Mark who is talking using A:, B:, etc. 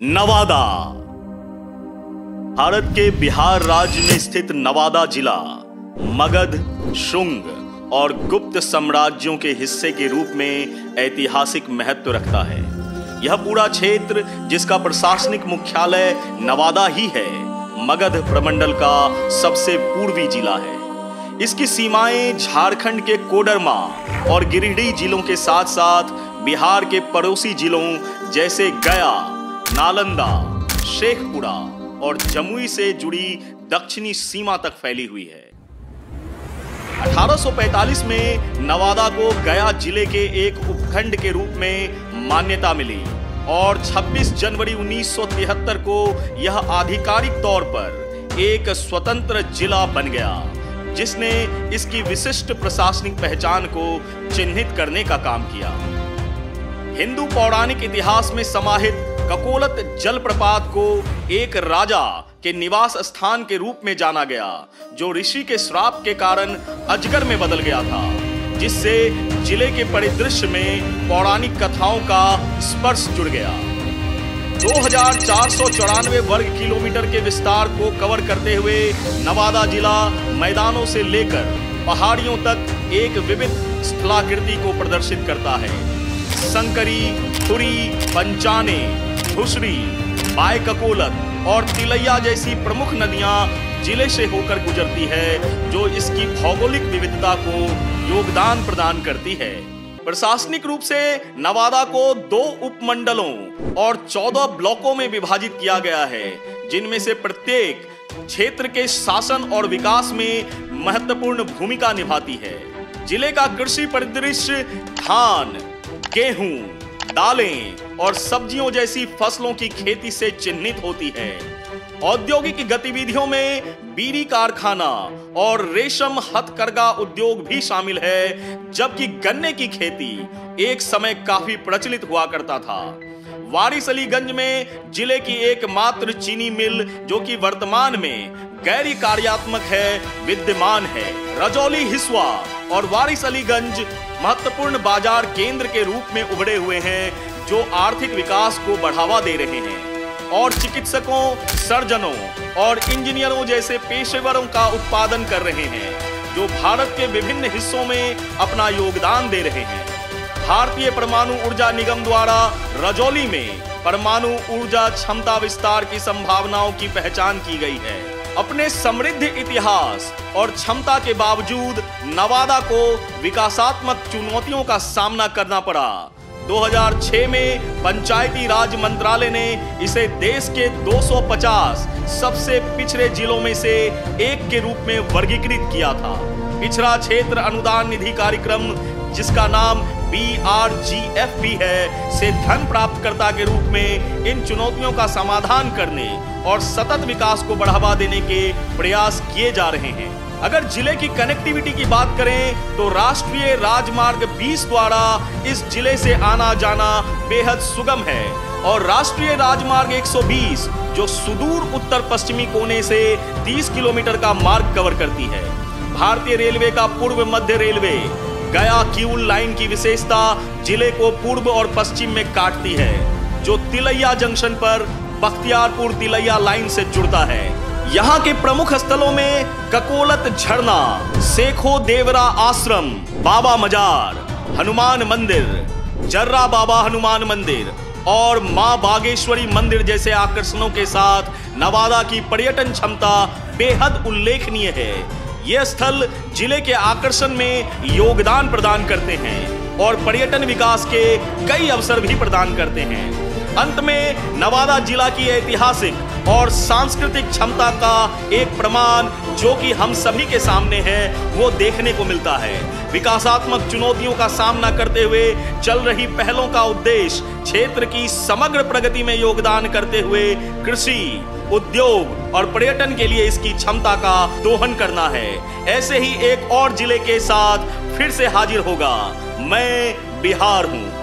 A: नवादा। भारत के बिहार राज्य में स्थित नवादा जिला मगध, शुंग और गुप्त साम्राज्यों के हिस्से के रूप में ऐतिहासिक महत्व रखता है। यह पूरा क्षेत्र, जिसका प्रशासनिक मुख्यालय नवादा ही है, मगध प्रमंडल का सबसे पूर्वी जिला है। इसकी सीमाएं झारखंड के कोडरमा और गिरिडीह जिलों के साथ साथ बिहार के पड़ोसी जिलों जैसे गया, नालंदा, शेखपुरा और जमुई से जुड़ी दक्षिणी सीमा तक फैली हुई है। 1845 में नवादा को गया जिले के एक उपखंड के रूप में मान्यता मिली और 26 जनवरी 1973 को यह आधिकारिक तौर पर एक स्वतंत्र जिला बन गया, जिसने इसकी विशिष्ट प्रशासनिक पहचान को चिन्हित करने का काम किया। हिंदू पौराणिक इतिहास में समाहित ककोलत जलप्रपात को एक राजा के निवास स्थान के रूप में जाना गया, जो ऋषि के श्राप के कारण अजगर में बदल गया था, जिससे जिले के परिदृश्य में पौराणिक कथाओं का स्पर्श जुड़ गया। 2494 वर्ग किलोमीटर के विस्तार को कवर करते हुए नवादा जिला मैदानों से लेकर पहाड़ियों तक एक विविध स्थलाकृति को प्रदर्शित करता है। संकरी, खुरी, पंचाने, धुसरी, बाय ककोलत और तिलैया जैसी प्रमुख नदियां जिले से होकर गुजरती है, जो इसकी भौगोलिक विविधता को योगदान प्रदान करती है। प्रशासनिक रूप से नवादा को 2 उपमंडलों और 14 ब्लॉकों में विभाजित किया गया है, जिनमें से प्रत्येक क्षेत्र के शासन और विकास में महत्वपूर्ण भूमिका निभाती है। जिले का कृषि परिदृश्य धान, गेहूं, दालें और सब्जियों जैसी फसलों की खेती से चिन्हित होती है। औद्योगिक गतिविधियों में बीड़ी कारखाना और रेशम हथकरघा उद्योग भी शामिल है, जबकि गन्ने की खेती एक समय काफी प्रचलित हुआ करता था। वारिसलीगंज में जिले की एकमात्र चीनी मिल, जो कि वर्तमान में गैर कार्यात्मक है, विद्यमान है। रजौली, हिसुआ और वारिसलीगंज महत्वपूर्ण बाजार केंद्र के रूप में उभरे हुए हैं, जो आर्थिक विकास को बढ़ावा दे रहे हैं और चिकित्सकों, सर्जनों और इंजीनियरों जैसे पेशेवरों का उत्पादन कर रहे हैं, जो भारत के विभिन्न हिस्सों में अपना योगदान दे रहे हैं। भारतीय परमाणु ऊर्जा निगम द्वारा रजौली में परमाणु ऊर्जा क्षमता विस्तार की संभावनाओं की पहचान की गई है। अपने समृद्ध इतिहास और क्षमता के बावजूद नवादा को विकासात्मक चुनौतियों का सामना करना पड़ा। 2006 में पंचायती राज मंत्रालय ने इसे देश के 250 सबसे पिछड़े जिलों में से एक के रूप में वर्गीकृत किया था। पिछड़ा क्षेत्र अनुदान निधि कार्यक्रम, जिसका नाम BRGF भी है, से धन प्राप्तकर्ता के रूप में इन चुनौतियों का समाधान करने और सतत विकास को बढ़ावा देने के प्रयास किए जा रहे हैं। अगर जिले की कनेक्टिविटी की बात करें तो राष्ट्रीय राजमार्ग 20 द्वारा इस जिले से आना जाना बेहद सुगम है और राष्ट्रीय राजमार्ग 120, जो सुदूर उत्तर पश्चिमी कोने से 30 किलोमीटर का मार्ग कवर करती है। भारतीय रेलवे का पूर्व मध्य रेलवे गया किऊल लाइन की विशेषता जिले को पूर्व और पश्चिम में काटती है, जो तिलैया जंक्शन पर बख्तियारपुर तिलैया लाइन से जुड़ता है। यहाँ के प्रमुख स्थलों में ककोलत झरना, सेखो देवरा आश्रम, बाबा मजार, हनुमान मंदिर, जर्रा बाबा हनुमान मंदिर और मां बागेश्वरी मंदिर जैसे आकर्षणों के साथ नवादा की पर्यटन क्षमता बेहद उल्लेखनीय है। ये स्थल जिले के आकर्षण में योगदान प्रदान करते हैं और पर्यटन विकास के कई अवसर भी प्रदान करते हैं। अंत में नवादा जिला की ऐतिहासिक और सांस्कृतिक क्षमता का एक प्रमाण, जो कि हम सभी के सामने है, वो देखने को मिलता है। विकासात्मक चुनौतियों का सामना करते हुए चल रही पहलों का उद्देश्य क्षेत्र की समग्र प्रगति में योगदान करते हुए कृषि, उद्योग और पर्यटन के लिए इसकी क्षमता का दोहन करना है। ऐसे ही एक और जिले के साथ फिर से हाजिर होगा। मैं बिहार हूँ।